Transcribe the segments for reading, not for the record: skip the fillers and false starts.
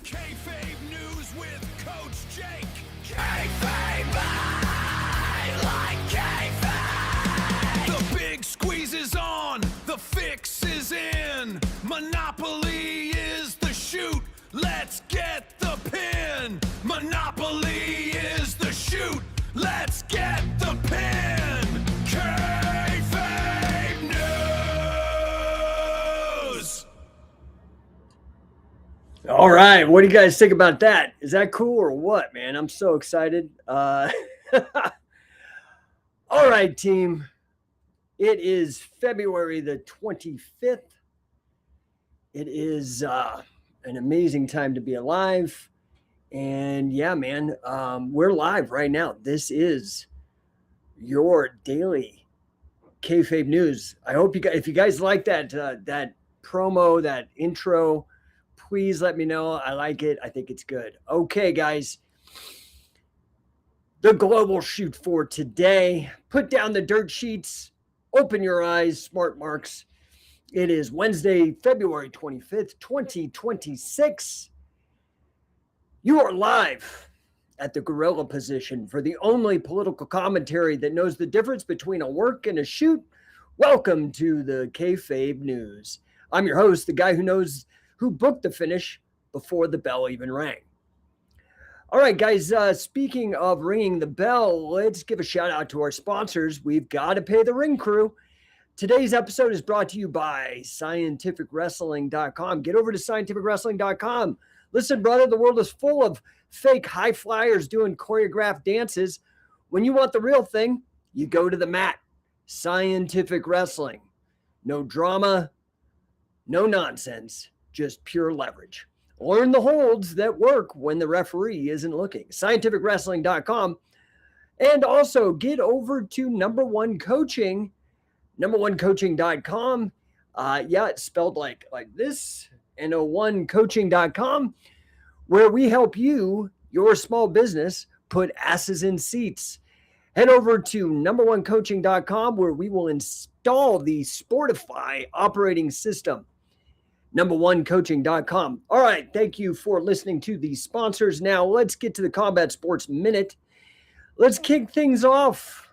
Kayfabe News with Coach Jake. Kayfabe, I like kayfabe. The big squeeze is on, the fix is in. Monopoly is the shoot, let's get the pin. Monopoly is the shoot, let's get the pin. Kayfabe News. All right, what do you guys think about that? Is that cool or what, man? I'm so excited. All right, team. It is February the 25th. It is an amazing time to be alive. And yeah, man, we're live right now. This is your daily Kayfabe News. I hope you guys, if you guys like that that promo, that intro, please let me know. I like it. I think it's good. Okay, guys. The global shoot for today. Put down the dirt sheets. Open your eyes, smart marks. It is Wednesday, February 25th, 2026. You are live at the gorilla position for the only political commentary that knows the difference between a work and a shoot. Welcome to the Kayfabe News. I'm your host, the guy who knows who booked the finish before the bell even rang. All right, guys, speaking of ringing the bell, let's give a shout out to our sponsors. We've got to pay the ring crew. Today's episode is brought to you by scientificwrestling.com. Get over to scientificwrestling.com. Listen, brother, the world is full of fake high flyers doing choreographed dances. When you want the real thing, you go to the mat. Scientific Wrestling. No drama, no nonsense. Just pure leverage. Learn the holds that work when the referee isn't looking. Scientificwrestling.com. And also get over to Number One Coaching, numberonecoaching.com. Yeah, it's spelled like this, no1coaching.com, where we help you, your small business, put asses in seats. Head over to numberonecoaching.com, where we will install the Sportify operating system. numberonecoaching.com. All right, thank you for listening to the sponsors. Now let's get to the Combat Sports Minute. Let's kick things off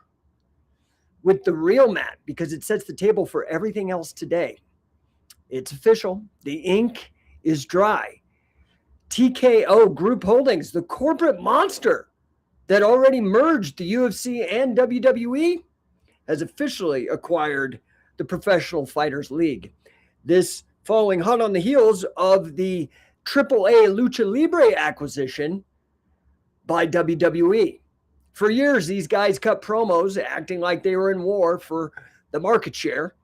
with the real mat because it sets the table for everything else today. It's official. The ink is dry. TKO Group Holdings, the corporate monster that already merged the UFC and WWE, has officially acquired the Professional Fighters League. This following hot on the heels of the AAA Lucha Libre acquisition by WWE. For years, these guys cut promos acting like they were in war for the market share.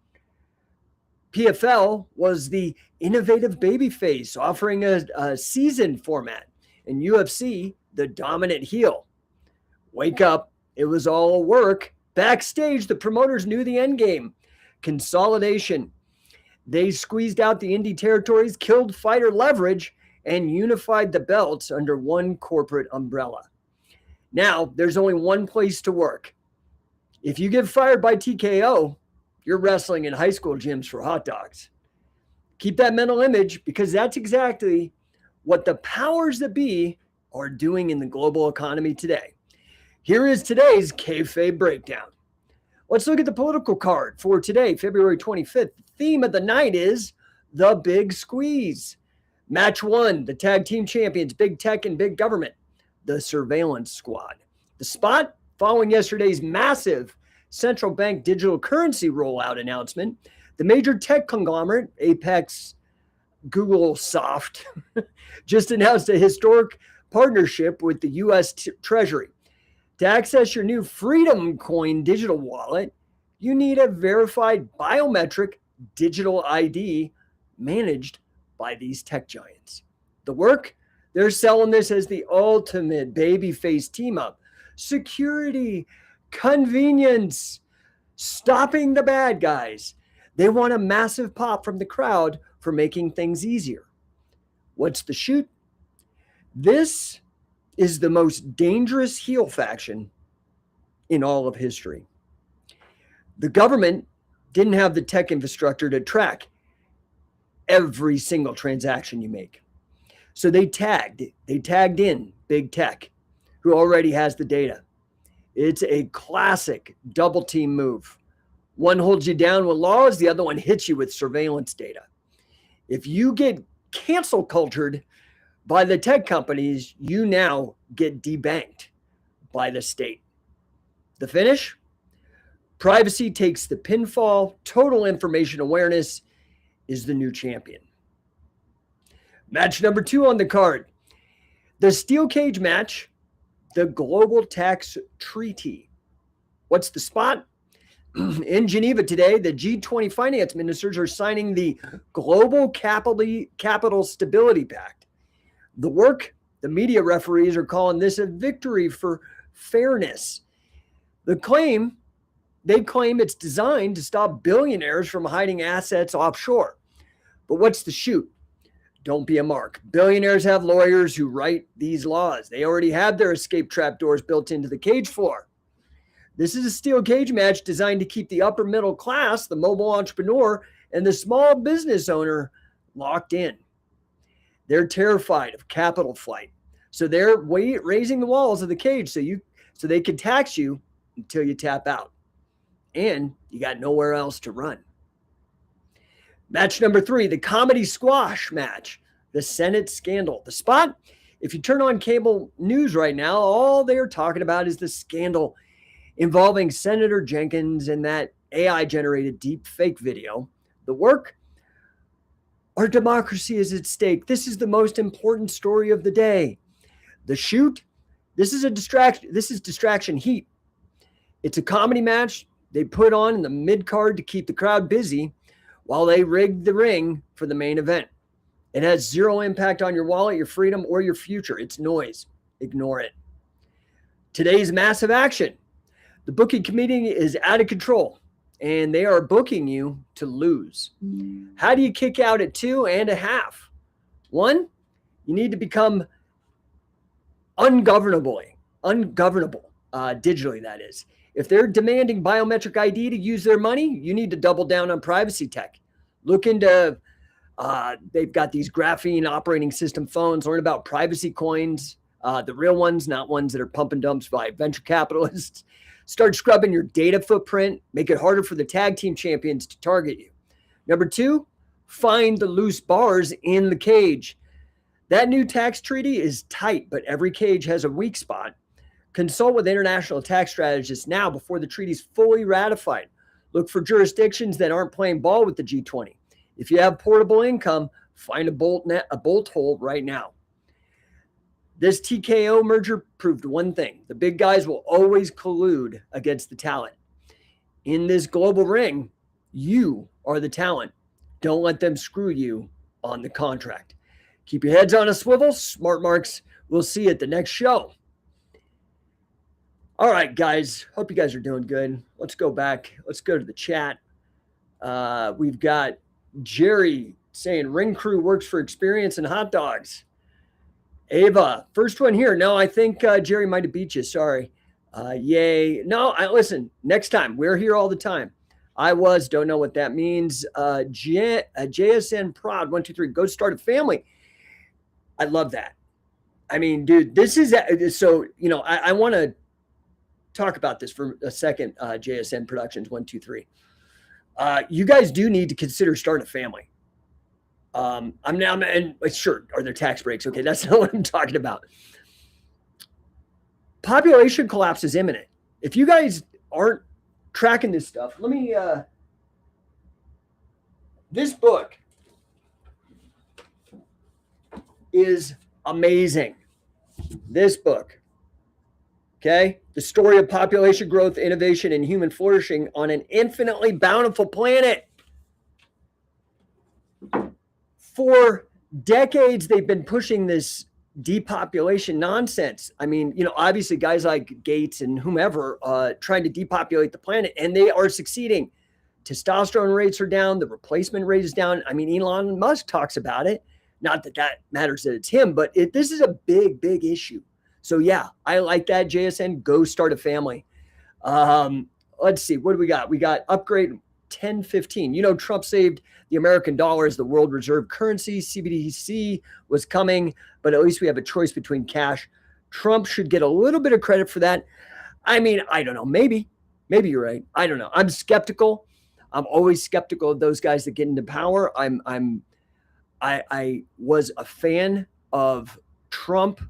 PFL was the innovative babyface, offering a season format, and UFC, the dominant heel. Wake up, it was all work. Backstage, the promoters knew the end game. Consolidation. They squeezed out the indie territories, killed fighter leverage, and unified the belts under one corporate umbrella. Now, there's only one place to work. If you get fired by TKO, you're wrestling in high school gyms for hot dogs. Keep that mental image because that's exactly what the powers that be are doing in the global economy today. Here is today's Kayfabe Breakdown. Let's look at the political card for today, February 25th. The theme of the night is the big squeeze. Match one, the tag team champions, Big Tech and Big Government, the surveillance squad. The spot, following yesterday's massive central bank digital currency rollout announcement, the major tech conglomerate, Apex Google Soft, just announced a historic partnership with the U.S. Treasury. To access your new Freedom Coin digital wallet, you need a verified biometric digital ID managed by these tech giants. The work? They're selling this as the ultimate babyface team-up. Security, convenience, stopping the bad guys. They want a massive pop from the crowd for making things easier. What's the shoot? This is the most dangerous heel faction in all of history. The government didn't have the tech infrastructure to track every single transaction you make. So they tagged in big tech, who already has the data. It's a classic double team move. One holds you down with laws, the other one hits you with surveillance data. If you get cancel cultured by the tech companies, you now get debanked by the state. The finish? Privacy takes the pinfall. Total information awareness is the new champion. Match number 2 on the card. The steel cage match, the Global Tax Treaty. What's the spot? In Geneva today, the G20 finance ministers are signing the Global Capital Stability Pact. The work, the media referees are calling this a victory for fairness. They claim it's designed to stop billionaires from hiding assets offshore. But what's the shoot? Don't be a mark. Billionaires have lawyers who write these laws. They already have their escape trapdoors built into the cage floor. This is a steel cage match designed to keep the upper middle class, the mobile entrepreneur, and the small business owner locked in. They're terrified of capital flight. So they're raising the walls of the cage so they can tax you until you tap out. And you got nowhere else to run. Match number 3, the comedy squash match, the Senate scandal. The spot, if you turn on cable news right now, all they're talking about is the scandal involving Senator Jenkins and that AI-generated deep fake video. The work, our democracy is at stake. This is the most important story of the day. The shoot, this is distraction heat. It's a comedy match they put on in the mid-card to keep the crowd busy while they rigged the ring for the main event. It has zero impact on your wallet, your freedom, or your future. It's noise. Ignore it. Today's massive action. The booking committee is out of control, and they are booking you to lose. How do you kick out at 2.5? 1, you need to become ungovernable, digitally, that is. If they're demanding biometric ID to use their money, you need to double down on privacy tech. Look into, they've got these graphene operating system phones, learn about privacy coins, the real ones, not ones that are pump and dumps by venture capitalists. Start scrubbing your data footprint, make it harder for the tag team champions to target you. Number 2, find the loose bars in the cage. That new tax treaty is tight, but every cage has a weak spot. Consult with international tax strategists now before the treaty is fully ratified. Look for jurisdictions that aren't playing ball with the G20. If you have portable income, find a bolt hole right now. This TKO merger proved one thing. The big guys will always collude against the talent. In this global ring, you are the talent. Don't let them screw you on the contract. Keep your heads on a swivel. Smart Marks. We'll see you at the next show. All right, guys. Hope you guys are doing good. Let's go back. Let's go to the chat. We've got Jerry saying ring crew works for experience and hot dogs. Ava, first one here. No, I think Jerry might have beat you. Sorry. Yay. No, listen, next time. We're here all the time. Don't know what that means. JSN Prod 123. Go start a family. I love that. I mean, dude, this is so, I want to talk about this for a second. JSN Productions 123. You guys do need to consider starting a family. Sure, are there tax breaks? Okay, that's not what I'm talking about. Population collapse is imminent. If you guys aren't tracking this stuff, let me, this book is amazing. This book, okay? The story of population growth, innovation, and human flourishing on an infinitely bountiful planet. For decades, they've been pushing this depopulation nonsense. I mean, obviously guys like Gates and whomever trying to depopulate the planet, and they are succeeding. Testosterone rates are down. The replacement rate is down. I mean, Elon Musk talks about it. Not that that matters that it's him, but this is a big, big issue. So yeah, I like that. JSN, go start a family. Let's see. What do we got? We got upgrade. 10:15. Trump saved the American dollar as the world reserve currency. CBDC was coming, but at least we have a choice between cash. Trump should get a little bit of credit for that. I mean, I don't know. Maybe you're right. I don't know. I'm skeptical. I'm always skeptical of those guys that get into power. I was a fan of Trump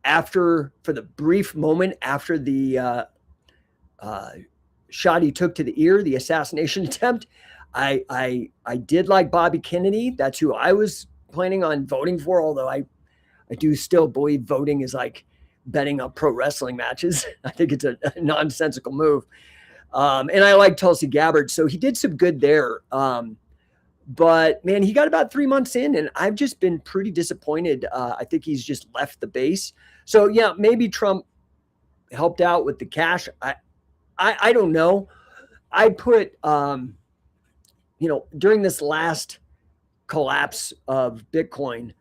for the brief moment after the shot he took to the ear, the assassination attempt. I did like Bobby Kennedy. That's who I was planning on voting for, although I do still believe voting is like betting on pro wrestling matches. I think it's a nonsensical move. And I like Tulsi Gabbard, so he did some good there. But man, he got about 3 months in, and I've just been pretty disappointed. I think he's just left the base. So yeah, maybe Trump helped out with the cash. I don't know. I put, during this last collapse of Bitcoin,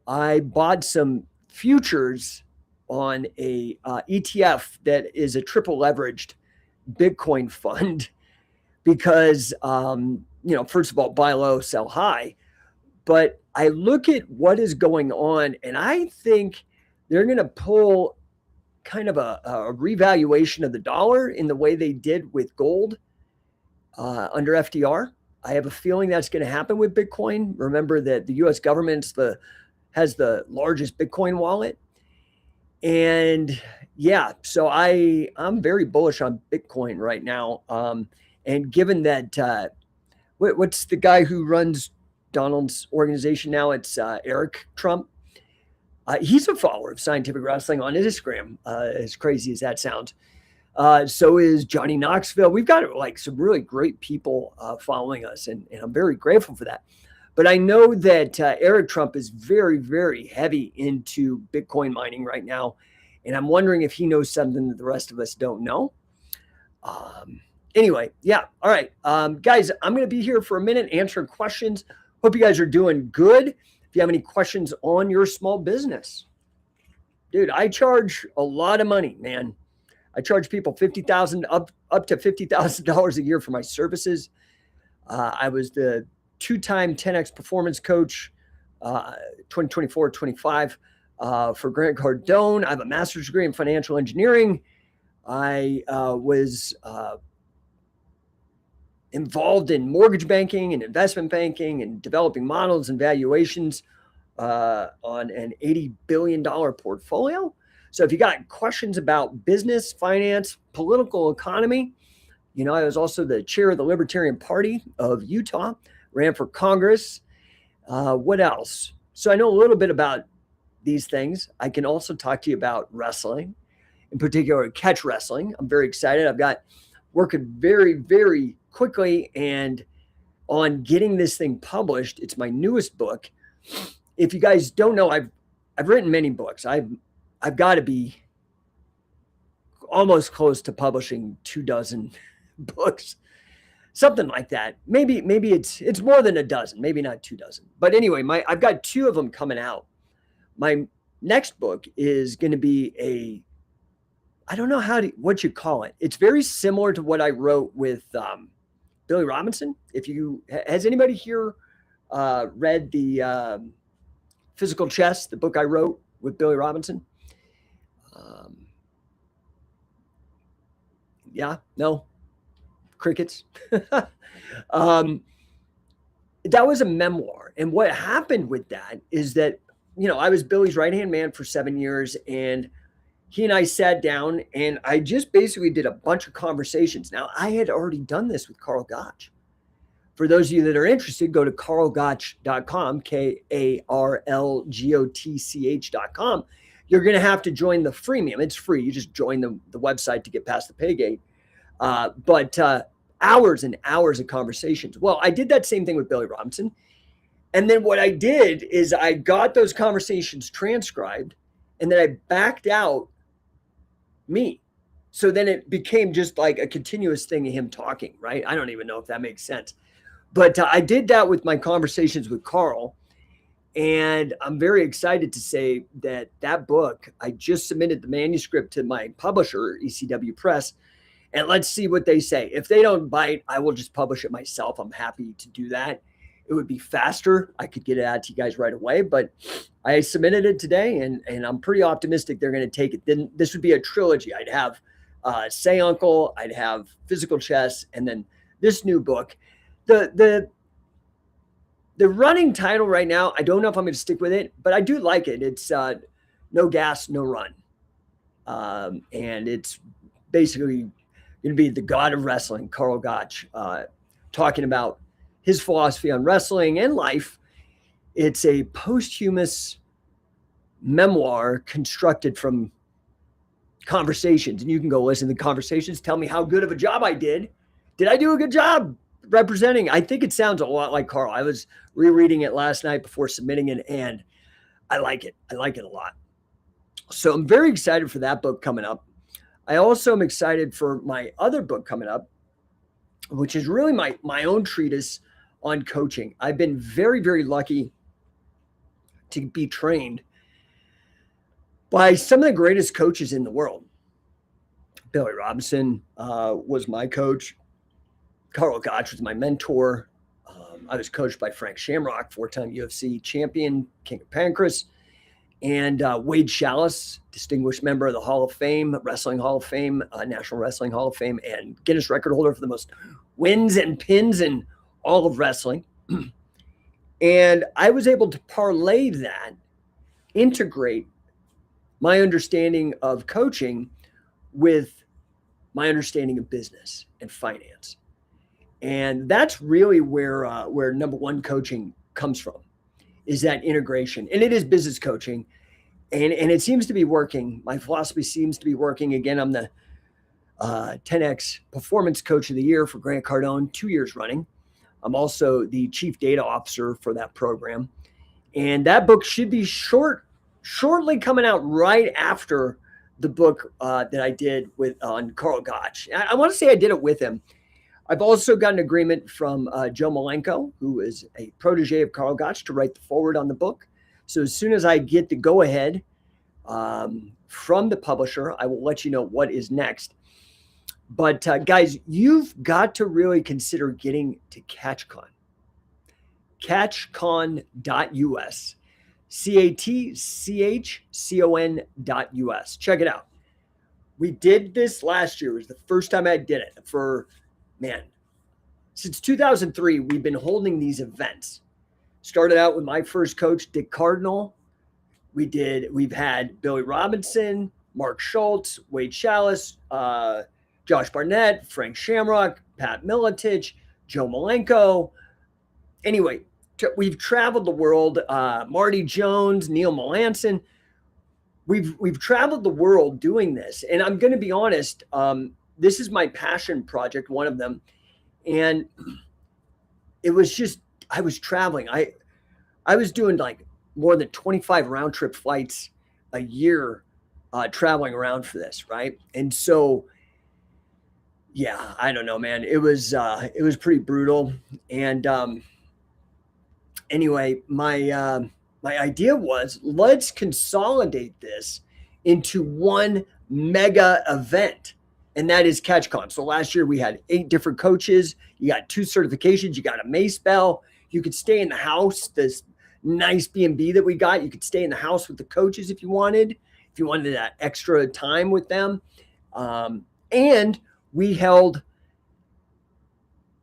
I bought some futures on a ETF that is a triple leveraged Bitcoin fund because, first of all, buy low, sell high. But I look at what is going on, and I think they're going to pull kind of a revaluation of the dollar in the way they did with gold under FDR. I have a feeling that's going to happen with Bitcoin. Remember that the U.S. government has the largest Bitcoin wallet. And yeah, so I'm very bullish on Bitcoin right now. And given that, what's the guy who runs Donald's organization now? It's Eric Trump. He's a follower of Scientific Wrestling on Instagram, as crazy as that sounds. So is Johnny Knoxville. We've got like some really great people following us, and I'm very grateful for that. But I know that Eric Trump is very, very heavy into Bitcoin mining right now. And I'm wondering if he knows something that the rest of us don't know. Anyway, yeah. All right. Guys, I'm going to be here for a minute answering questions. Hope you guys are doing good. If you have any questions on your small business. Dude, I charge a lot of money, man. I charge people $50,000 up to $50,000 a year for my services. I was the 2-time 10X performance coach, 2024-25 for Grant Cardone. I have a master's degree in financial engineering. I was involved in mortgage banking and investment banking and developing models and valuations on an $80 billion portfolio. So if you got questions about business, finance, political economy, I was also the chair of the Libertarian Party of Utah, ran for Congress. What else? So I know a little bit about these things. I can also talk to you about wrestling, in particular catch wrestling. I'm very excited. I've got working very, very quickly and on getting this thing published. It's my newest book. If you guys don't know, I've written many books. I've got to be almost close to publishing 24 books, something like that. Maybe it's more than a dozen, maybe not 24. But anyway, I've got 2 of them coming out. My next book is going to be I don't know what you call it. It's very similar to what I wrote with Billy Robinson. Has anybody here read the Physical Chess, the book I wrote with Billy Robinson? Yeah, no, crickets. That was a memoir. And what happened with that is that, I was Billy's right-hand man for 7 years, and he and I sat down and I just basically did a bunch of conversations. Now, I had already done this with Carl Gotch. For those of you that are interested, go to carlgotch.com, KARLGOTCH.com. You're going to have to join the freemium. It's free. You just join the website to get past the pay gate. But hours and hours of conversations. Well, I did that same thing with Billy Robinson. And then what I did is I got those conversations transcribed, and then I backed out me. So then it became just like a continuous thing of him talking, right? I don't even know if that makes sense. But I did that with my conversations with Carl. And I'm very excited to say that book, I just submitted the manuscript to my publisher, ECW Press. and let's see what they say. If they don't bite, I will just publish it myself. I'm happy to do that. It would be faster. I could get it out to you guys right away, but I submitted it today, and I'm pretty optimistic they're going to take it. Then this would be a trilogy. I'd have Say Uncle, I'd have Physical Chess, and then this new book. The running title right now, I don't know if I'm going to stick with it, but I do like it. It's No Gas, No Run. And it's basically going to be the god of wrestling, Karl Gotch, talking about his philosophy on wrestling and life. It's a posthumous memoir constructed from conversations, and you can go listen to the conversations. Tell me how good of a job I did. Did I do a good job representing? I think it sounds a lot like Karl. I was rereading it last night before submitting it, and I like it. I like it a lot. So I'm very excited for that book coming up. I also am excited for my other book coming up, which is really my own treatise on coaching. I've been very, very lucky to be trained by some of the greatest coaches in the world. Billy Robinson was my coach. Karl Gotch was my mentor. I was coached by Frank Shamrock, 4-time UFC champion, King of Pancrase. And Wade Chalice, distinguished member of the Hall of Fame, Wrestling Hall of Fame, National Wrestling Hall of Fame, and Guinness record holder for the most wins and pins in all of wrestling. And I was able to parlay that, integrate my understanding of coaching with my understanding of business and finance. And that's really where number one coaching comes from, is that integration. And it is business coaching. And it seems to be working. My philosophy seems to be working. Again, I'm the 10X Performance Coach of the Year for Grant Cardone, 2 years running. I'm also the Chief Data Officer for that program. And that book should be shortly coming out right after the book that I did on Karl Gotch. I want to say I did it with him. I've also got an agreement from Joe Malenko, who is a protege of Karl Gotch, to write the foreword on the book. So as soon as I get the go-ahead from the publisher, I will let you know what is next. But guys, you've got to really consider getting to CatchCon. CatchCon.us. CatchCon.us. Check it out. We did this last year. It was the first time I did it since 2003, we've been holding these events. Started out with my first coach, Dick Cardinal. We've had Billy Robinson, Mark Schultz, Wade Chalice, Josh Barnett, Frank Shamrock, Pat Miletich, Joe Malenko. Anyway, we've traveled the world. Marty Jones, Neil Melanson. We've traveled the world doing this. And I'm going to be honest, this is my passion project, one of them. And it was just, I was traveling. I was doing like more than 25 round trip flights a year, traveling around for this. Right. And so, yeah, I don't know, man. It was pretty brutal. And, anyway, my idea was, let's consolidate this into one mega event, and that is CatchCon. So last year we had 8 different coaches. You got 2 certifications. You got a Mace Bell. You could stay in the house, this nice B&B that we got. You could stay in the house with the coaches if you wanted that extra time with them. And we held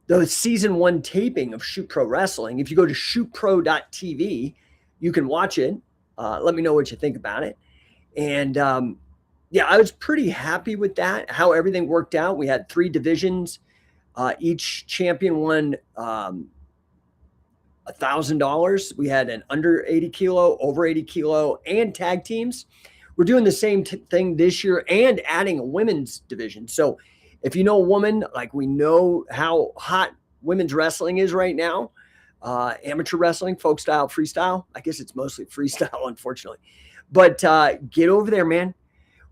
the season 1 taping of Shoot Pro Wrestling. If you go to shootpro.tv, you can watch it. Let me know what you think about it. And yeah, I was pretty happy with that, how everything worked out. We had 3 divisions. Each champion won $1,000. We had an under 80 kilo, over 80 kilo, and tag teams. We're doing the same thing this year and adding a women's division. So if you know a woman, like we know how hot women's wrestling is right now, amateur wrestling, folk style, freestyle. I guess it's mostly freestyle, unfortunately. But get over there, man.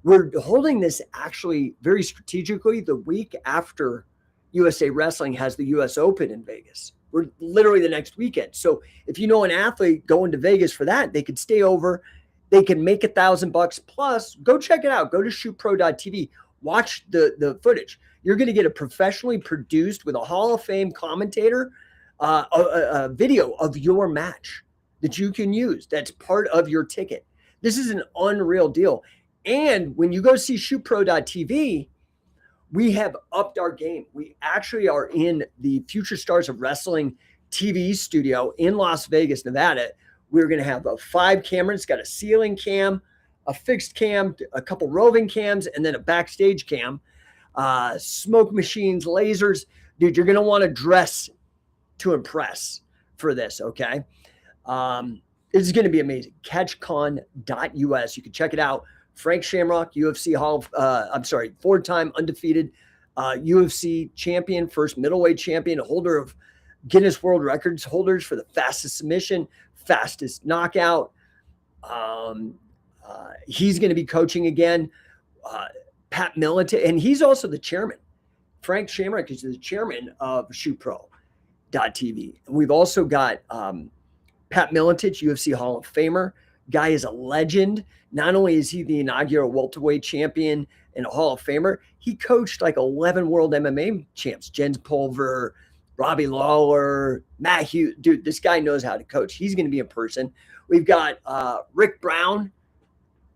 We're holding this actually very strategically the week after USA Wrestling has the US Open in Vegas. We're literally the next weekend. So if you know an athlete going to Vegas for that, they could stay over. They can make $1,000 plus. Go check it out. Go to shootpro.tv. Watch the footage. You're going to get a professionally produced with a Hall of Fame commentator, a video of your match that you can use. That's part of your ticket. This is an unreal deal. And when you go see ShootPro.tv, we have upped our game. We actually are in the Future Stars of Wrestling TV studio in Las Vegas, Nevada. We're going to have a 5 camera. It's got a ceiling cam, a fixed cam, a couple roving cams, and then a backstage cam. Smoke machines, lasers. Dude, you're going to want to dress to impress for this, okay? This is going to be amazing. CatchCon.us. You can check it out. Frank Shamrock, UFC Hall of, 4-time undefeated UFC champion, first middleweight champion, holder of Guinness World Records holders for the fastest submission, fastest knockout. He's going to be coaching again. Pat Militant, and he's also the chairman. Frank Shamrock is the chairman of ShootPro.tv. And we've also got Pat Militant, UFC Hall of Famer. Guy is a legend. Not only is he the inaugural welterweight champion and a Hall of Famer, he coached like 11 world MMA champs. Jens Pulver, Robbie Lawler, Matt Hughes. Dude, this guy knows how to coach. He's going to be in person. We've got Rick Brown,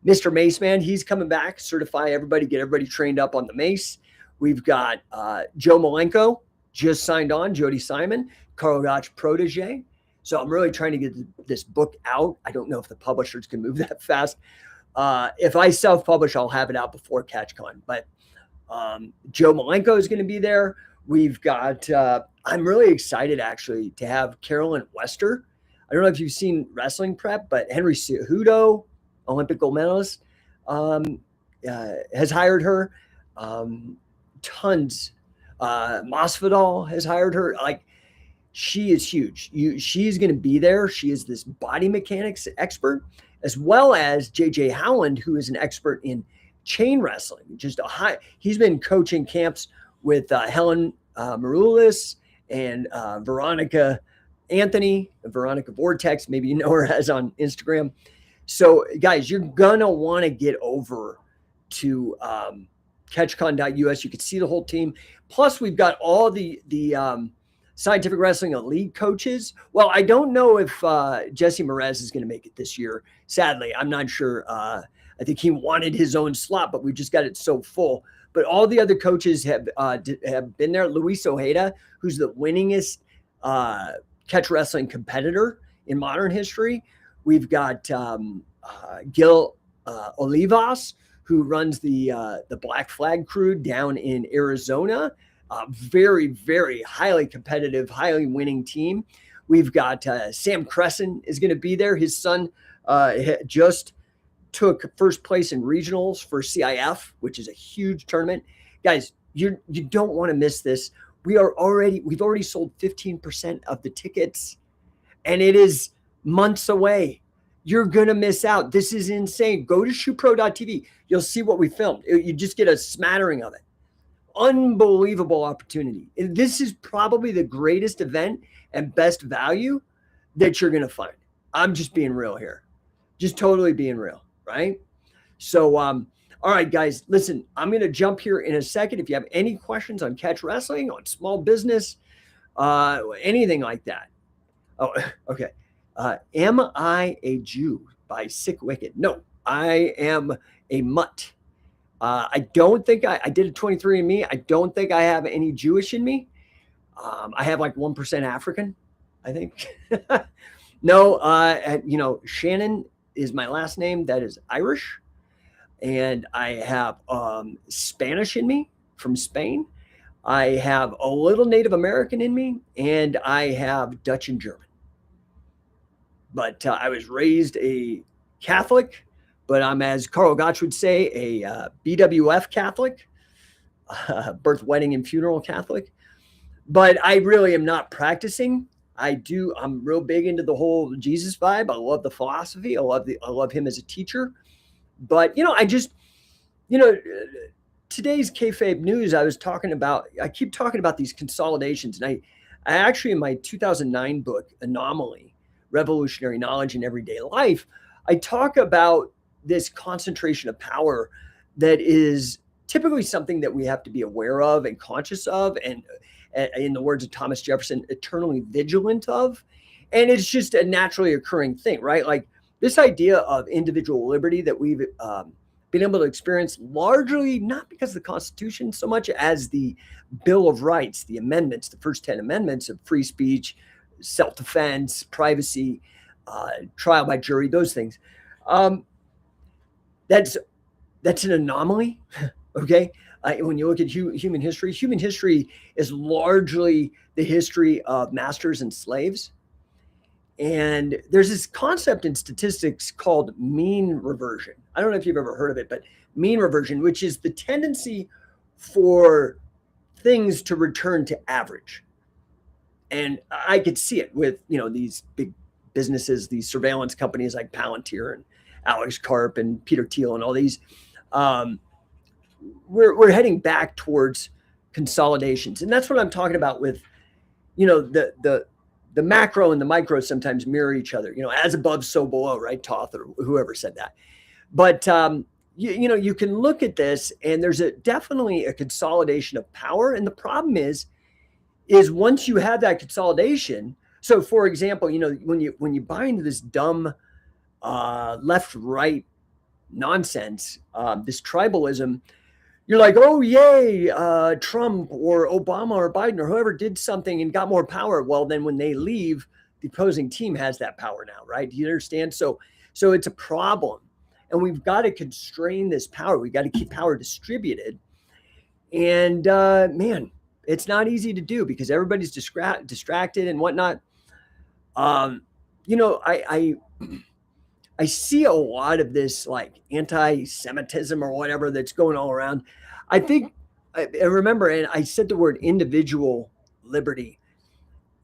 Mr. Mace Man. He's coming back. Certify everybody, get everybody trained up on the mace. We've got Joe Malenko, just signed on, Jody Simon, Carl Gotch protege. So I'm really trying to get this book out. I don't know if the publishers can move that fast. If I self-publish, I'll have it out before CatchCon. But Joe Malenko is going to be there. We've got, I'm really excited actually to have Carolyn Wester. I don't know if you've seen Wrestling Prep, but Henry Cejudo, Olympic gold medalist, has hired her. Tons. Masvidal has hired her. Like, she is huge. She's going to be there. She is this body mechanics expert, as well as JJ Howland, who is an expert in chain wrestling. He's been coaching camps with Helen Maroulis and Veronica Anthony, Veronica Vortex. Maybe you know her as on Instagram. So, guys, you're going to want to get over to CatchCon.us. You can see the whole team. Plus, we've got all the Scientific Wrestling Elite coaches. Well, I don't know if Jesse Merez is going to make it this year. Sadly, I'm not sure. I think he wanted his own slot, but we just got it so full. But all the other coaches have been there. Luis Ojeda, who's the winningest catch wrestling competitor in modern history. We've got Gil Olivas, who runs the Black Flag crew down in Arizona. Very, very highly competitive, highly winning team. We've got Sam Crescent is going to be there. His son just took first place in regionals for CIF, which is a huge tournament. Guys, you don't want to miss this. We've already sold 15% of the tickets, and it is months away. You're going to miss out. This is insane. Go to ShootPro.tv. You'll see what we filmed. You just get a smattering of it. Unbelievable opportunity. This is probably the greatest event and best value that you're going to find. I'm just being real here. Just totally being real, right? So, all right, guys, listen, I'm going to jump here in a second. If you have any questions on catch wrestling, on small business, anything like that. Oh, okay. Am I a Jew by Sick Wicked? No, I am a mutt. I don't think I did a 23andMe. I don't think I have any Jewish in me. I have like 1% African, I think. No, Shannon is my last name. That is Irish. And I have Spanish in me from Spain. I have a little Native American in me, and I have Dutch and German. But I was raised a Catholic, but I'm, as Carl Gotch would say, a BWF Catholic, birth, wedding, and funeral Catholic. But I really am not practicing. I'm real big into the whole Jesus vibe. I love the philosophy. I love him as a teacher. But, today's kayfabe news, I keep talking about these consolidations. And I actually, in my 2009 book, Anomaly, Revolutionary Knowledge in Everyday Life, I talk about this concentration of power that is typically something that we have to be aware of and conscious of, and in the words of Thomas Jefferson, eternally vigilant of. And it's just a naturally occurring thing, right? Like this idea of individual liberty that we've been able to experience largely not because of the Constitution so much as the Bill of Rights, the amendments, the first 10 amendments of free speech, self-defense, privacy, trial by jury, those things. That's an anomaly, okay? When you look at human history is largely the history of masters and slaves. And there's this concept in statistics called mean reversion. I don't know if you've ever heard of it, but mean reversion, which is the tendency for things to return to average. And I could see it with, these big businesses, these surveillance companies like Palantir and Alex Karp and Peter Thiel and all these. We're heading back towards consolidations. And that's what I'm talking about with, the macro and the micro sometimes mirror each other, as above, so below, right? Toth or whoever said that. But, you can look at this and there's definitely a consolidation of power. And the problem is once you have that consolidation. So for example, when you buy into this dumb left, right nonsense, this tribalism, you're like, oh, yay, Trump or Obama or Biden or whoever did something and got more power. Well, then when they leave, the opposing team has that power now, right? Do you understand? So it's a problem. And we've got to constrain this power. We've got to keep power distributed. And man, it's not easy to do because everybody's distracted and whatnot. I see a lot of this like anti-Semitism or whatever that's going all around. I think I remember, and I said the word individual liberty.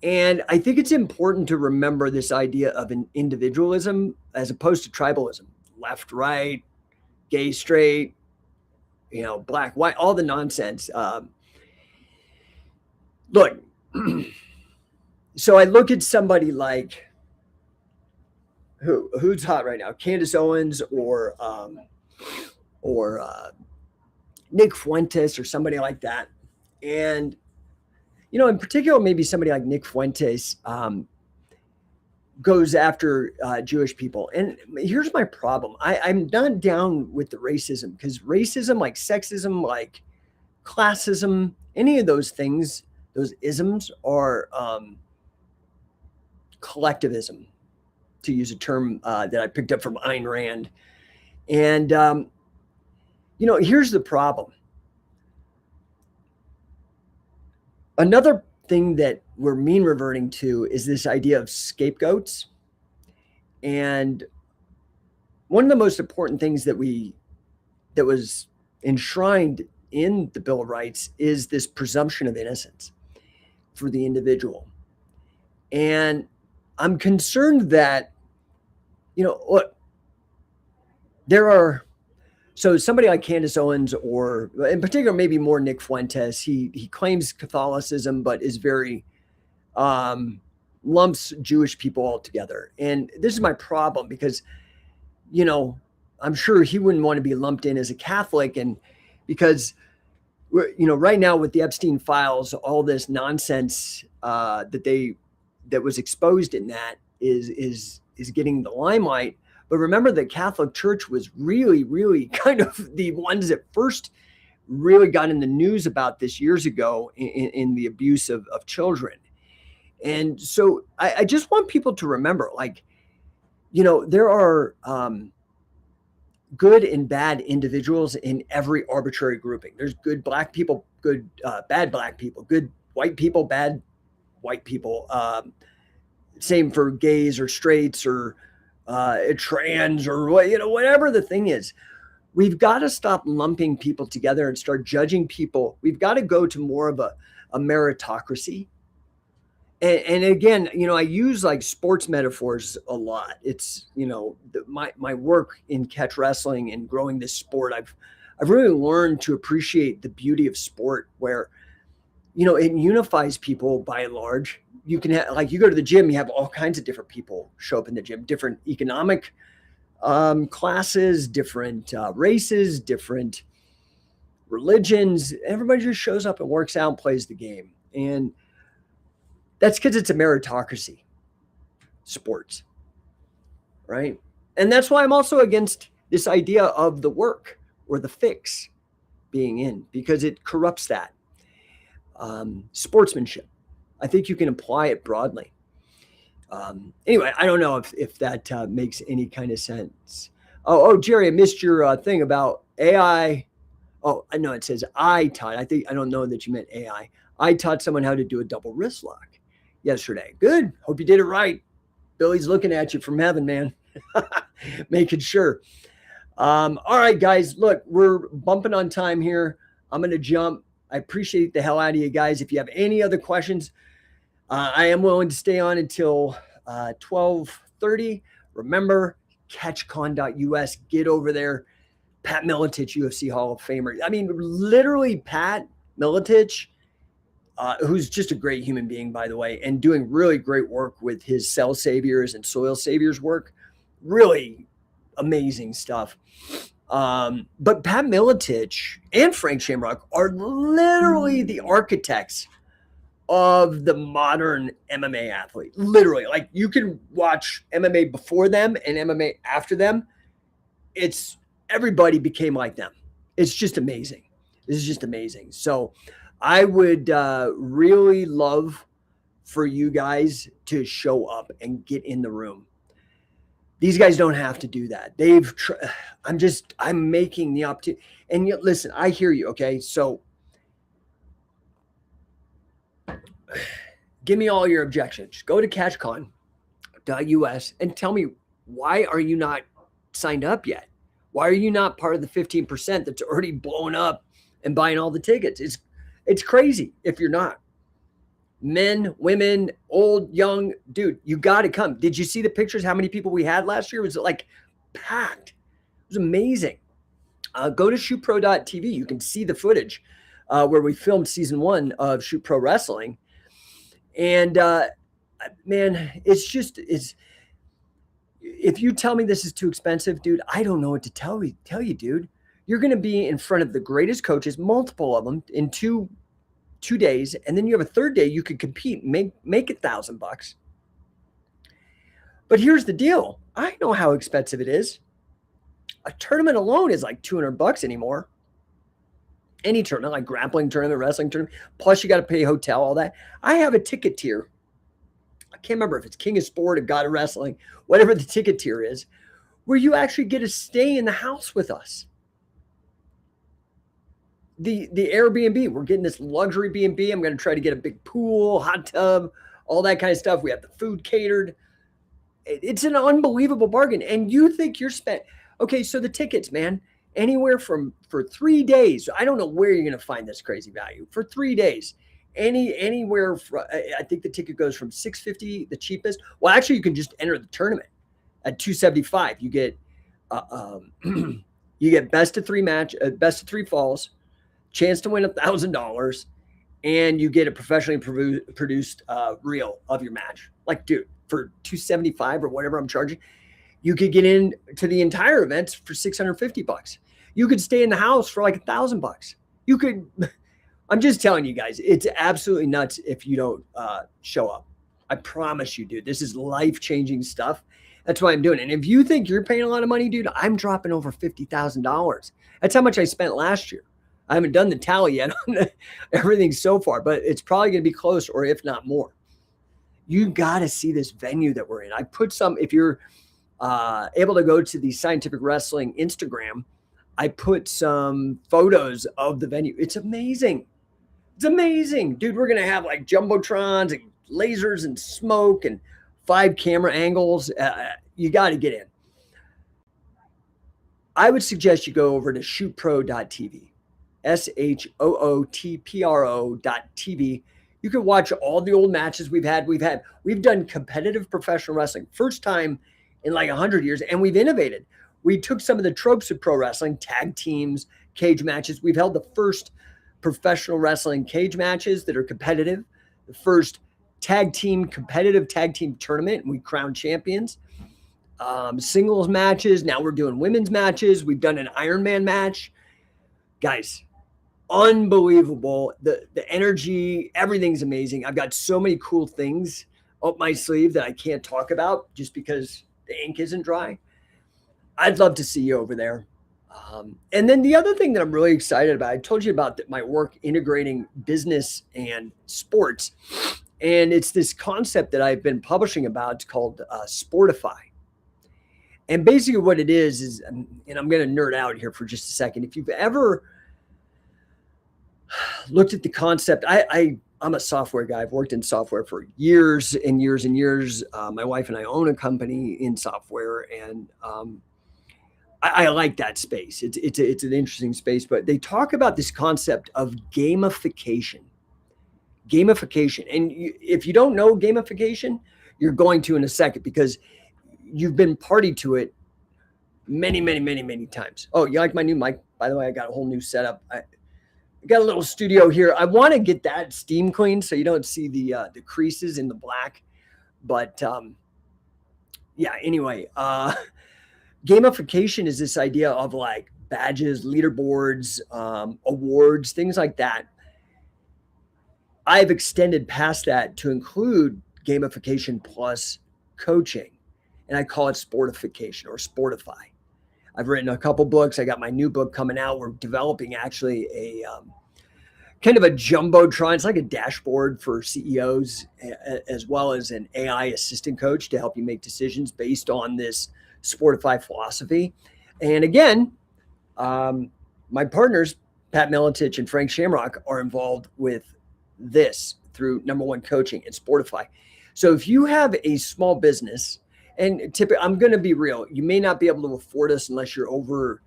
And I think it's important to remember this idea of an individualism as opposed to tribalism, left, right, gay, straight, black, white, all the nonsense. Look, so I look at somebody like, who's hot right now? Candace Owens or Nick Fuentes or somebody like that. And, in particular, maybe somebody like Nick Fuentes goes after Jewish people. And here's my problem. I'm not down with the racism because racism, like sexism, like classism, any of those things, those isms are collectivism, to use a term that I picked up from Ayn Rand. And, here's the problem. Another thing that we're mean reverting to is this idea of scapegoats. And one of the most important things that was enshrined in the Bill of Rights is this presumption of innocence for the individual. And I'm concerned that, look, so somebody like Candace Owens, or in particular, maybe more Nick Fuentes, he claims Catholicism, but is very, lumps Jewish people all together. And this is my problem because, I'm sure he wouldn't want to be lumped in as a Catholic. And because, right now with the Epstein files, all this nonsense that was exposed in that is getting the limelight. But remember, the Catholic Church was really, really kind of the ones that first really got in the news about this years ago in the abuse of children. And so I just want people to remember, like, there are good and bad individuals in every arbitrary grouping. There's good black people, good bad black people, good white people, bad white people. Same for gays or straights or trans or whatever the thing is. We've got to stop lumping people together and start judging people. We've got to go to more of a meritocracy. And again, I use like sports metaphors a lot. It's, my work in catch wrestling and growing this sport, I've really learned to appreciate the beauty of sport where, it unifies people by and large. You can have, like, you go to the gym, you have all kinds of different people show up in the gym, different economic classes, different races, different religions. Everybody just shows up and works out and plays the game. And that's because it's a meritocracy, sports, right? And that's why I'm also against this idea of the work or the fix being in, because it corrupts that. Sportsmanship. I think you can apply it broadly. Anyway, I don't know if that makes any kind of sense. Oh, Jerry, I missed your thing about AI. Oh, I know it says I taught. I don't know that you meant AI. I taught someone how to do a double wrist lock yesterday. Good. Hope you did it right. Billy's looking at you from heaven, man. Making sure. All right, guys, look, we're bumping on time here. I'm going to jump. I appreciate the hell out of you guys. If you have any other questions, I am willing to stay on until 12:30. Remember, catchcon.us. Get over there. Pat Miletich, UFC Hall of Famer. I mean, literally, Pat Miletich, who's just a great human being, by the way, and doing really great work with his cell saviors and soil saviors work. Really amazing stuff. But Pat Miletich and Frank Shamrock are literally the architects of the modern MMA athlete. Literally, like you can watch MMA before them and MMA after them. It's everybody became like them. It's just amazing. This is just amazing. So I would really love for you guys to show up and get in the room. These guys don't have to do that. I'm making the opportunity. And yet, listen, I hear you. Okay. So give me all your objections. Go to catchcon.us and tell me, why are you not signed up yet? Why are you not part of the 15% that's already blowing up and buying all the tickets? It's crazy if you're not. Men, women, old, young, dude, you got to come. Did you see the pictures? How many people we had last year? It was like packed. It was amazing. Go to shootpro.tv. You can see the footage where we filmed season 1 of Shoot Pro Wrestling. And man, it's if you tell me this is too expensive, dude, I don't know what to tell you, dude. You're going to be in front of the greatest coaches, multiple of them, in two days, and then you have a third day you could compete, make $1,000. But here's the deal. I know how expensive it is. A tournament alone is like $200 anymore. Any tournament, like grappling tournament, wrestling tournament, plus you got to pay hotel, all that. I have a ticket tier. I can't remember if it's King of Sport or God of Wrestling, whatever the ticket tier is, where you actually get to stay in the house with us. The Airbnb, we're getting this luxury B&B. I'm going to try to get a big pool, hot tub, all that kind of stuff. We have the food catered. It's an unbelievable bargain. And you think you're spent. Okay, so the tickets, man, anywhere for 3 days. I don't know where you're going to find this crazy value. For 3 days, anywhere. I think the ticket goes from $650, the cheapest. Well, actually, you can just enter the tournament at $275. You get you get best of 3 falls, chance to win $1,000, and you get a professionally produced reel of your match. Like, dude, for $275 or whatever I'm charging, you could get in to the entire event for $650. You could stay in the house for like $1,000. You could. I'm just telling you guys, it's absolutely nuts if you don't show up. I promise you, dude. This is life-changing stuff. That's why I'm doing it. And if you think you're paying a lot of money, dude, I'm dropping over $50,000. That's how much I spent last year. I haven't done the tally yet on everything so far, but it's probably going to be close, or if not more. You got to see this venue that we're in. I put some, if you're able to go to the Scientific Wrestling Instagram, I put some photos of the venue. It's amazing. It's amazing. Dude, we're going to have like jumbotrons and lasers and smoke and 5 camera angles. You got to get in. I would suggest you go over to shootpro.tv. SHOOTPRO.tv. You can watch all the old matches we've done competitive professional wrestling. First time in like 100 years, and we've innovated. We took some of the tropes of pro wrestling, tag teams, cage matches. We've held the first professional wrestling cage matches that are competitive, the first competitive tag team tournament, and we crowned champions. Singles matches. Now we're doing women's matches. We've done an Ironman match. Guys, unbelievable. The energy, everything's amazing. I've got so many cool things up my sleeve that I can't talk about just because the ink isn't dry. I'd love to see you over there. And then the other thing that I'm really excited about, I told you about my work integrating business and sports. And it's this concept that I've been publishing about. It's called Sportify. And basically what it is, and I'm going to nerd out here for just a second. If you've ever looked at the concept, I'm a software guy. I've worked in software for years and years and years. My wife and I own a company in software, and I like that space. It's an interesting space, but they talk about this concept of gamification. Gamification, and if you don't know gamification, you're going to in a second because you've been party to it many, many, many, many times. Oh, you like my new mic? By the way, I got a whole new setup. I got a little studio here. I want to get that steam cleaned so you don't see the creases in the black. But yeah, anyway, gamification is this idea of like badges, leaderboards, awards, things like that. I've extended past that to include gamification plus coaching, and I call it sportification or Sportify. I've written a couple books. I got my new book coming out. We're developing actually a kind of a jumbotron. It's like a dashboard for CEOs, as well as an AI assistant coach to help you make decisions based on this Sportify philosophy. And again, my partners, Pat Miletich and Frank Shamrock, are involved with this through Number One Coaching and Sportify. So if you have a small business, and typically, I'm going to be real, you may not be able to afford us unless you're over,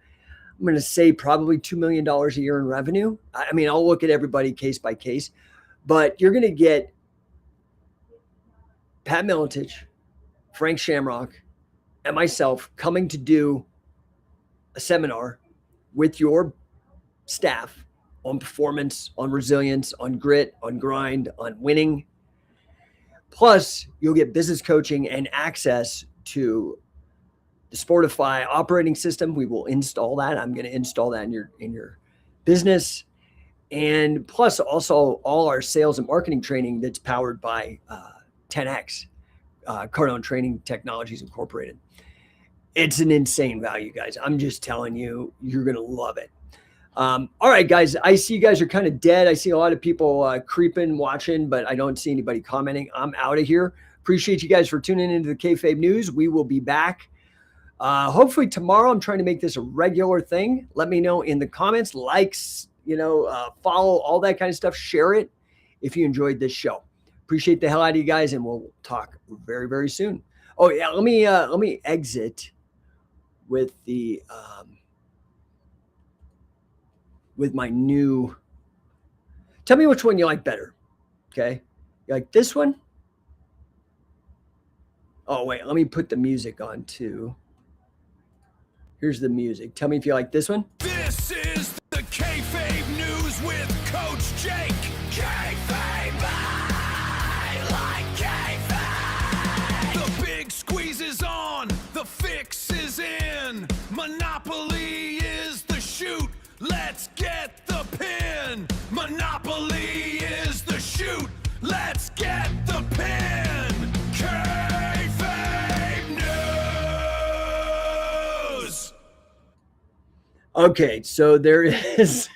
I'm going to say probably $2 million a year in revenue. I mean, I'll look at everybody case by case, but you're going to get Pat Miletich, Frank Shamrock, and myself coming to do a seminar with your staff on performance, on resilience, on grit, on grind, on winning. Plus, you'll get business coaching and access to the Sportify operating system. We will install that. I'm going to install that in your business. And plus also all our sales and marketing training that's powered by 10X, Cardone Training Technologies Incorporated. It's an insane value, guys. I'm just telling you, you're going to love it. All right, guys, I see you guys are kind of dead. I see a lot of people creeping, watching, but I don't see anybody commenting. I'm out of here. Appreciate you guys for tuning into the Kayfabe News. We will be back. Hopefully tomorrow. I'm trying to make this a regular thing. Let me know in the comments, likes, follow, all that kind of stuff. Share it if you enjoyed this show. Appreciate the hell out of you guys, and we'll talk very, very soon. Oh yeah, let me exit with the with my new. Tell me which one you like better. Okay, you like this one? Oh wait, let me put the music on too. Here's the music. Tell me if you like this one. This is the Kayfabe News with Coach Jake. Kayfabe, I like Kayfabe. The big squeeze is on, the fix is in. Monopoly is the shoot. Let's get the pin. Monopoly is the shoot. Let's get the pin. Kayfabe News. Okay, so there is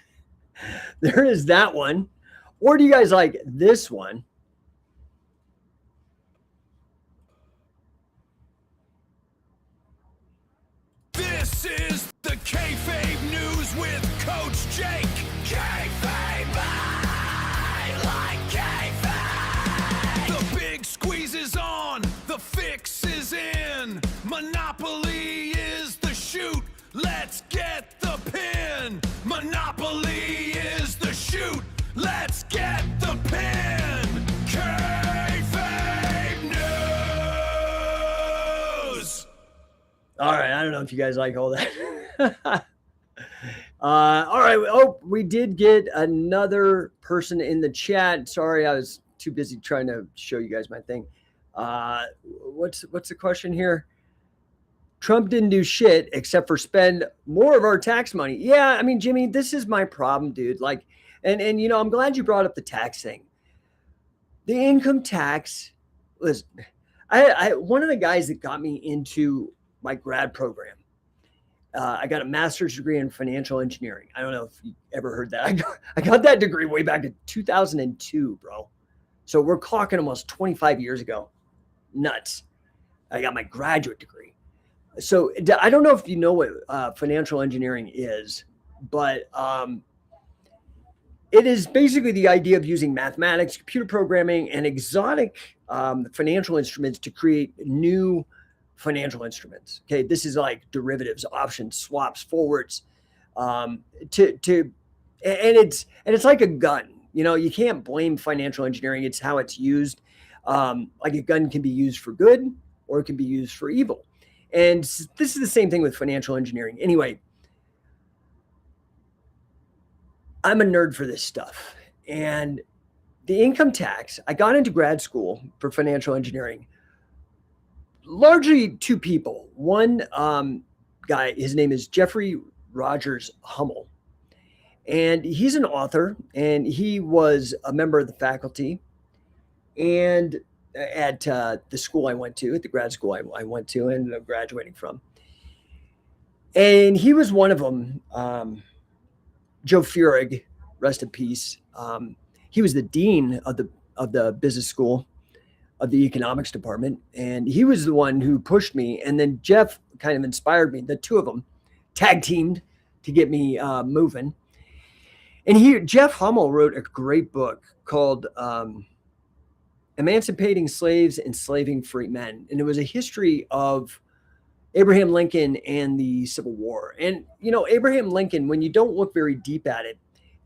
that one. Or do you guys like this one? This is the Kayfabe News with Coach Jake. Kayfabe, I like Kayfabe. The big squeeze is on, the fix is in. Monopoly is the shoot. Let's get the pin. Monopoly is the shoot. Let's get the pin. Kayfabe News. All right, I don't know if you guys like all that. All right. Oh, we did get another person in the chat. Sorry, I was too busy trying to show you guys my thing. What's the question here? Trump didn't do shit except for spend more of our tax money. Yeah, I mean, Jimmy, this is my problem, dude. Like, and you know, I'm glad you brought up the tax thing. The income tax was, I one of the guys that got me into my grad program. I got a master's degree in financial engineering. I don't know if you ever heard that. I got that degree way back in 2002, bro. So we're clocking almost 25 years ago. Nuts. I got my graduate degree. So I don't know if you know what financial engineering is, but it is basically the idea of using mathematics, computer programming, and exotic financial instruments to create new financial instruments. Okay, this is like derivatives, options, swaps, forwards. And it's like a gun. You know, you can't blame financial engineering. It's how it's used. Like a gun can be used for good or it can be used for evil. And this is the same thing with financial engineering. Anyway, I'm a nerd for this stuff. And the income tax, I got into grad school for financial engineering, largely two people. One guy, his name is Jeffrey Rogers Hummel. And he's an author, and he was a member of the faculty. And at the school I went to, at the grad school I went to, and ended up graduating from. And he was one of them. Joe Feurig, rest in peace. He was the dean of the business school of the economics department, and he was the one who pushed me. And then Jeff kind of inspired me. The two of them tag teamed to get me moving. And Jeff Hummel wrote a great book called Emancipating Slaves, Enslaving Free Men. And it was a history of Abraham Lincoln and the Civil War. And, you know, Abraham Lincoln, when you don't look very deep at it,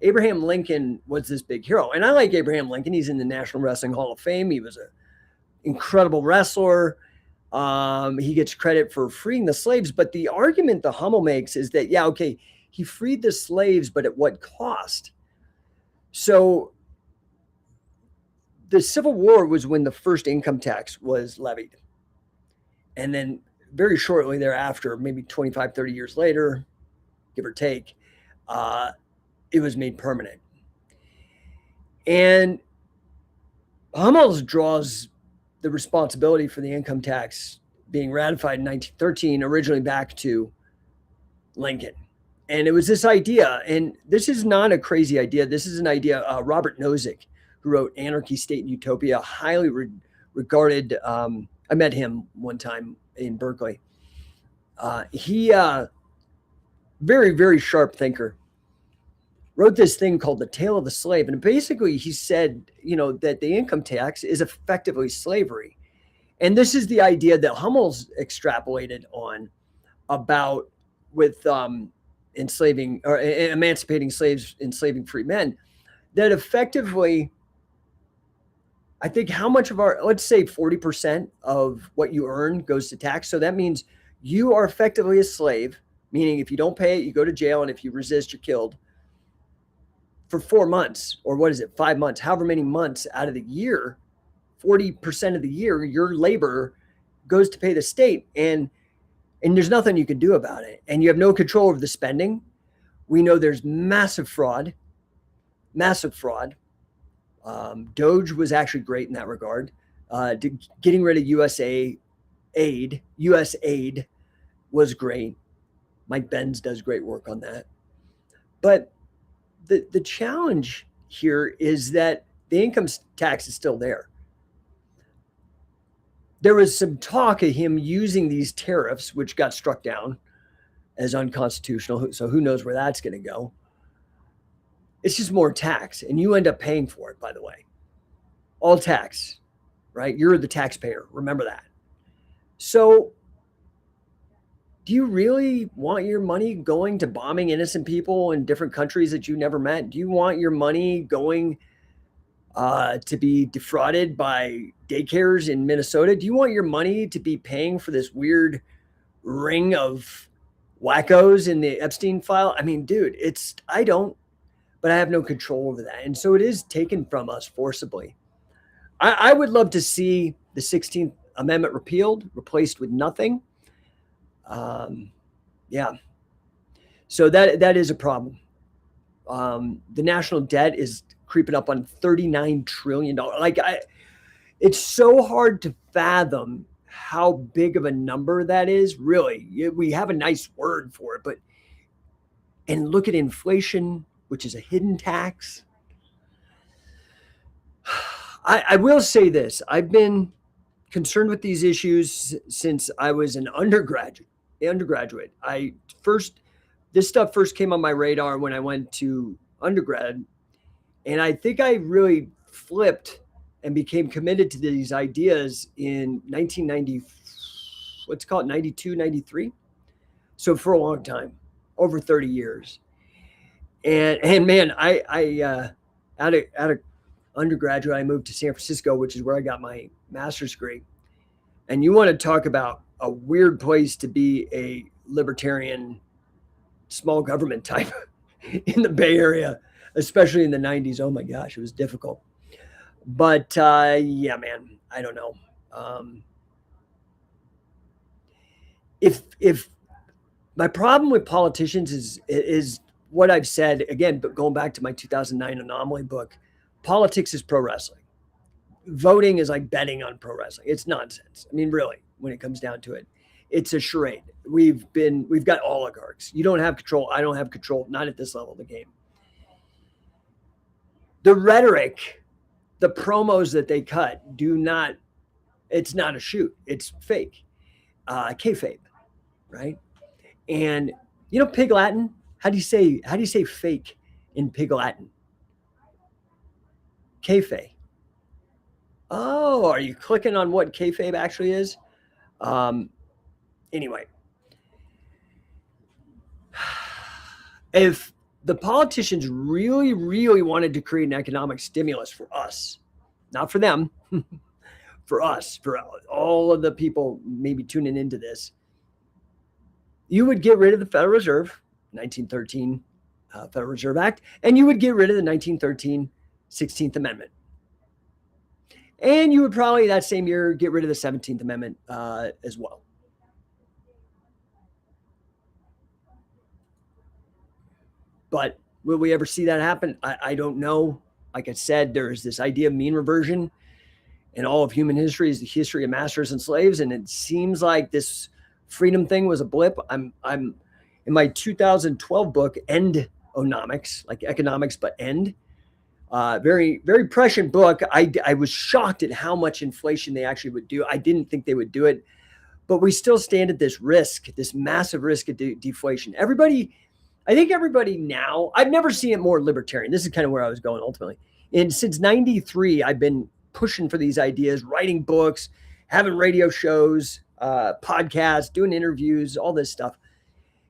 Abraham Lincoln was this big hero. And I like Abraham Lincoln. He's in the National Wrestling Hall of Fame. He was an incredible wrestler. He gets credit for freeing the slaves. But the argument the Hummel makes is that, yeah, okay, he freed the slaves, but at what cost? So the Civil War was when the first income tax was levied. And then very shortly thereafter, maybe 25, 30 years later, give or take, it was made permanent. And Hummel draws the responsibility for the income tax being ratified in 1913 originally back to Lincoln. And it was this idea, and this is not a crazy idea. This is an idea Robert Nozick, who wrote Anarchy, State, and Utopia, highly regarded. I met him one time in Berkeley. He, very, very sharp thinker, wrote this thing called The Tale of the Slave. And basically he said, you know, that the income tax is effectively slavery. And this is the idea that Hummel's extrapolated on about with enslaving or emancipating slaves, enslaving free men, that effectively, I think how much of our, let's say 40% of what you earn goes to tax. So that means you are effectively a slave, meaning if you don't pay it, you go to jail. And if you resist, you're killed for 4 months, or what is it, 5 months, however many months out of the year, 40% of the year, your labor goes to pay the state. And there's nothing you can do about it. And you have no control over the spending. We know there's massive fraud. Doge was actually great in that regard. Getting rid of US aid was great. Mike Benz does great work on that. But the challenge here is that the income tax is still there. There was some talk of him using these tariffs, which got struck down as unconstitutional. So who knows where that's going to go. It's just more tax, and you end up paying for it, by the way. All tax, right? You're the taxpayer. Remember that. So do you really want your money going to bombing innocent people in different countries that you never met? Do you want your money going to be defrauded by daycares in Minnesota? Do you want your money to be paying for this weird ring of wackos in the Epstein file? I mean, dude, I don't, but I have no control over that. And so it is taken from us forcibly. I would love to see the 16th Amendment repealed, replaced with nothing. Yeah. So that is a problem. The national debt is creeping up on $39 trillion. It's so hard to fathom how big of a number that is. Really, we have a nice word for it, but and look at inflation, which is a hidden tax. I will say this: I've been concerned with these issues since I was an undergraduate. I first this stuff first came on my radar when I went to undergrad, and I think I really flipped and became committed to these ideas in 1990, let's call it 92, 93. So for a long time, over 30 years. And man, out of undergraduate, I moved to San Francisco, which is where I got my master's degree. And you want to talk about a weird place to be a libertarian small government type in the Bay Area, especially in the 90s. Oh my gosh, it was difficult. But yeah, man, I don't know. If my problem with politicians is what I've said again, but going back to my 2009 Anomaly book, politics is pro wrestling. Voting is like betting on pro wrestling. It's nonsense. I mean, really, when it comes down to it, it's a charade. We've got oligarchs. You don't have control. I don't have control. Not at this level of the game. The rhetoric, the promos that they cut it's not a shoot. It's fake. Kayfabe, right? And Pig Latin. How do you say fake in Pig Latin? Kayfabe. Oh, are you clicking on what kayfabe actually is? Anyway, if the politicians really, really wanted to create an economic stimulus for us, not for them, for us, for all of the people maybe tuning into this, you would get rid of the Federal Reserve, 1913 Federal Reserve Act, and you would get rid of the 1913 16th Amendment. And you would probably that same year get rid of the 17th Amendment as well. But will we ever see that happen? I don't know. Like I said, there is this idea of mean reversion, and all of human history is the history of masters and slaves. And it seems like this freedom thing was a blip. I'm in my 2012 book, Endonomics, like economics, but end. Very, very prescient book. I was shocked at how much inflation they actually would do. I didn't think they would do it, but we still stand at this risk, this massive risk of deflation. I think everybody now, I've never seen it more libertarian. This is kind of where I was going ultimately. And since 93, I've been pushing for these ideas, writing books, having radio shows, podcasts, doing interviews, all this stuff.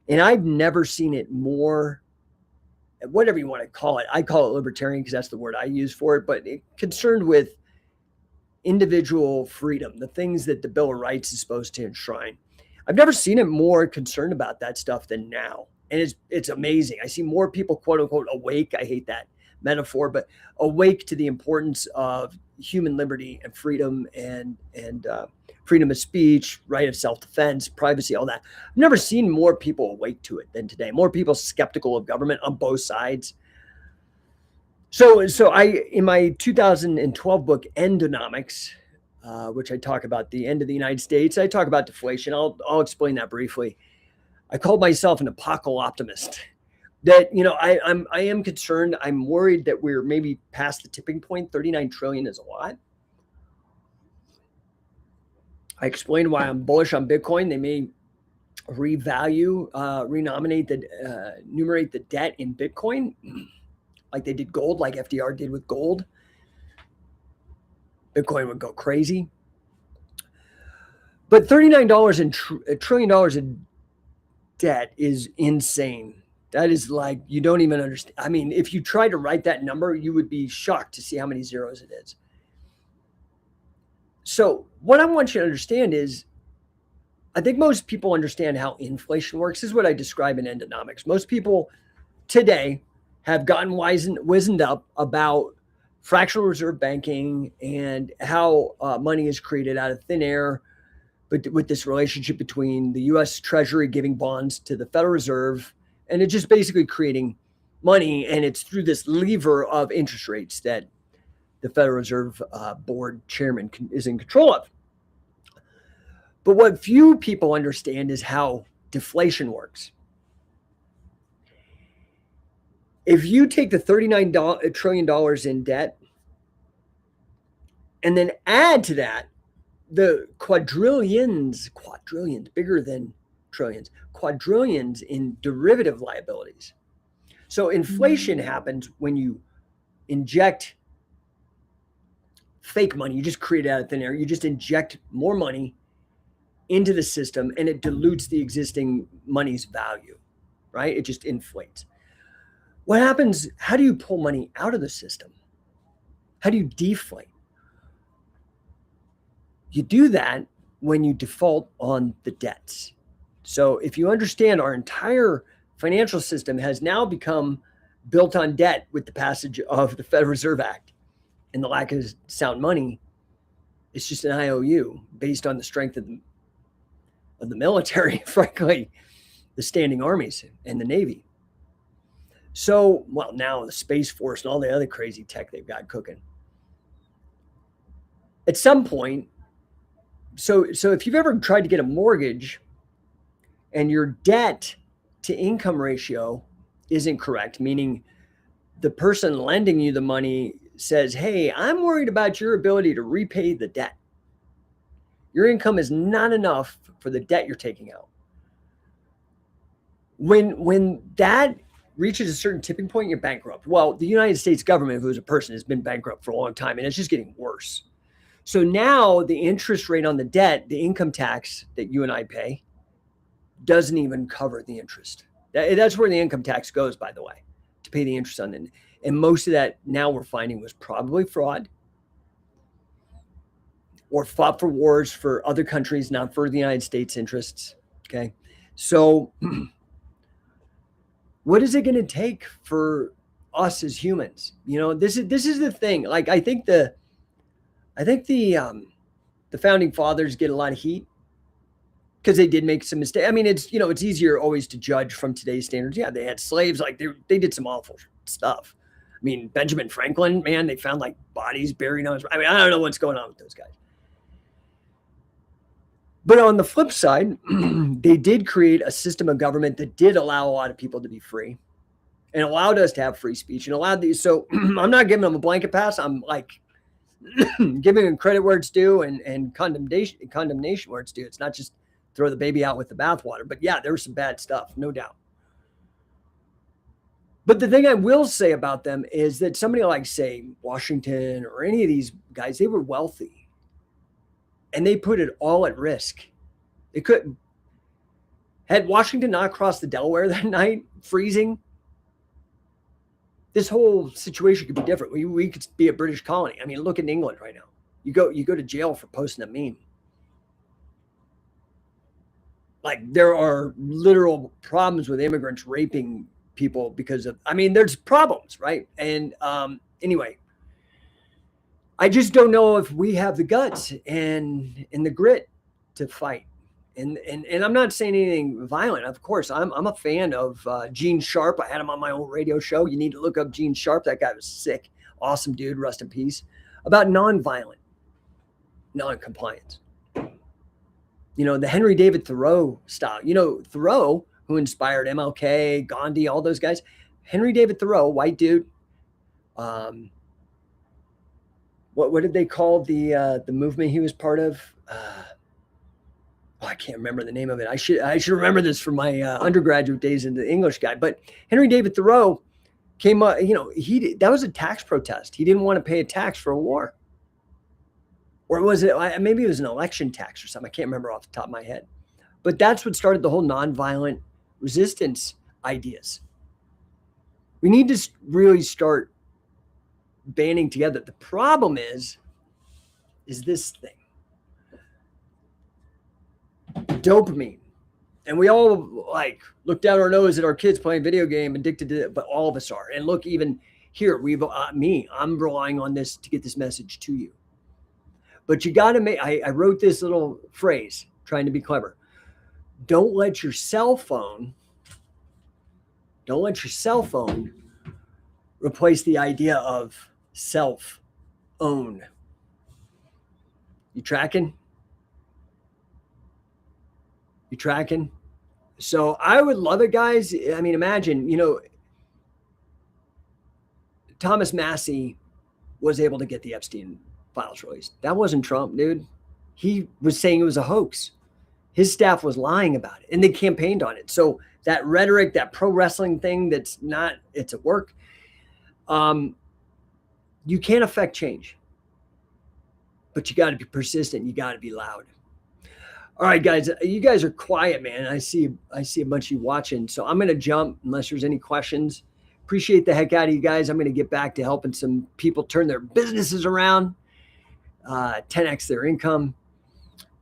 And I've never seen it more, whatever you want to call it. I call it libertarian because that's the word I use for it, but concerned with individual freedom, the things that the Bill of Rights is supposed to enshrine. I've never seen it more concerned about that stuff than now. And it's amazing. I see more people, quote unquote, awake. I hate that metaphor, but awake to the importance of human liberty and freedom and freedom of speech, right of self-defense, privacy, all that. I've never seen more people awake to it than today. More people skeptical of government on both sides. So in my 2012 book, Endonomics, which I talk about the end of the United States, I talk about deflation. I'll explain that briefly. I called myself an apocalyptimist. That I am concerned. I'm worried that we're maybe past the tipping point. 39 trillion is a lot. I explained why I'm bullish on Bitcoin. They may numerate the debt in Bitcoin, like they did gold, like FDR did with gold. Bitcoin would go crazy. But $39 trillion in debt is insane. That is like, you don't even understand. I mean, if you try to write that number, you would be shocked to see how many zeros it is. So what I want you to understand is, I think most people understand how inflation works. This is what I describe in Endonomics. Most people today have gotten wizened up about fractional reserve banking and how money is created out of thin air but with this relationship between the U.S. Treasury giving bonds to the Federal Reserve, and it's just basically creating money, and it's through this lever of interest rates that the Federal Reserve Board chairman is in control of. But what few people understand is how deflation works. If you take the $39 trillion in debt and then add to that the quadrillions, bigger than trillions, quadrillions in derivative liabilities. So inflation happens when you inject fake money. You just create it out of thin air. You just inject more money into the system and it dilutes the existing money's value, right? It just inflates. What happens? How do you pull money out of the system? How do you deflate? You do that when you default on the debts. So if you understand, our entire financial system has now become built on debt with the passage of the Federal Reserve Act and the lack of sound money. It's just an IOU based on the strength of the military, frankly, the standing armies and the Navy. So, well, now the Space Force and all the other crazy tech they've got cooking. At some point, so if you've ever tried to get a mortgage and your debt to income ratio isn't correct, meaning the person lending you the money says, hey, I'm worried about your ability to repay the debt. Your income is not enough for the debt you're taking out. When that reaches a certain tipping point, you're bankrupt. Well, the United States government, who is a person, has been bankrupt for a long time, and it's just getting worse. So now the interest rate on the debt, the income tax that you and I pay, doesn't even cover the interest. That's where the income tax goes, by the way, to pay the interest on it. And most of that now we're finding was probably fraud or fought for wars for other countries, not for the United States interests. Okay. So what is it going to take for us as humans? You know, this is the thing. Like, I think the founding fathers get a lot of heat because they did make some mistakes. I mean, it's easier always to judge from today's standards. Yeah, they had slaves, like they did some awful stuff. I mean, Benjamin Franklin, man, they found like bodies buried on his. I mean, I don't know what's going on with those guys. But on the flip side, they did create a system of government that did allow a lot of people to be free and allowed us to have free speech and allowed these. So I'm not giving them a blanket pass. I'm like giving them credit where it's due and condemnation where it's due. It's not just throw the baby out with the bathwater. But yeah, there was some bad stuff, no doubt. But the thing I will say about them is that somebody like, say, Washington or any of these guys, they were wealthy. And they put it all at risk. They couldn't. Had Washington not crossed the Delaware that night, freezing, this whole situation could be different. We could be a British colony. I mean, look at England right now. You go to jail for posting a meme. Like, there are literal problems with immigrants raping people because of, I mean, there's problems, right? And anyway, I just don't know if we have the guts and the grit to fight. And I'm not saying anything violent. Of course, I'm a fan of Gene Sharp. I had him on my old radio show. You need to look up Gene Sharp. That guy was sick. Awesome dude. Rest in peace. About nonviolent noncompliance. You know, the Henry David Thoreau style. You know, Thoreau, who inspired MLK, Gandhi, all those guys. Henry David Thoreau, white dude. What did they call the movement he was part of? I can't remember the name of it. I should remember this from my undergraduate days in the English guy. But Henry David Thoreau came up. You know, that was a tax protest. He didn't want to pay a tax for a war, or was it? Maybe it was an election tax or something. I can't remember off the top of my head. But that's what started the whole nonviolent resistance ideas. We need to really start banding together. The problem is this thing, dopamine, and we all like look down our nose at our kids playing video game, addicted to it, but all of us are. And look, even here, I'm relying on this to get this message to you. But you got to make. I wrote this little phrase: trying to be clever. Don't let your cell phone replace the idea of self-own. You tracking? You tracking? So I would love it, guys. I mean, imagine, Thomas Massey was able to get the Epstein files released. That wasn't Trump, dude. He was saying it was a hoax. His staff was lying about it, and they campaigned on it. So that rhetoric, that pro wrestling thing, it's a work. You can't affect change, but you got to be persistent. You got to be loud. All right, guys, you guys are quiet, man. I see a bunch of you watching. So I'm going to jump unless there's any questions. Appreciate the heck out of you guys. I'm going to get back to helping some people turn their businesses around, 10x their income.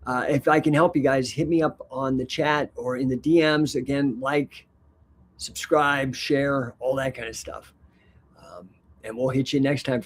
If I can help you guys, hit me up on the chat or in the DMs. Again, like, subscribe, share, all that kind of stuff. And we'll hit you next time.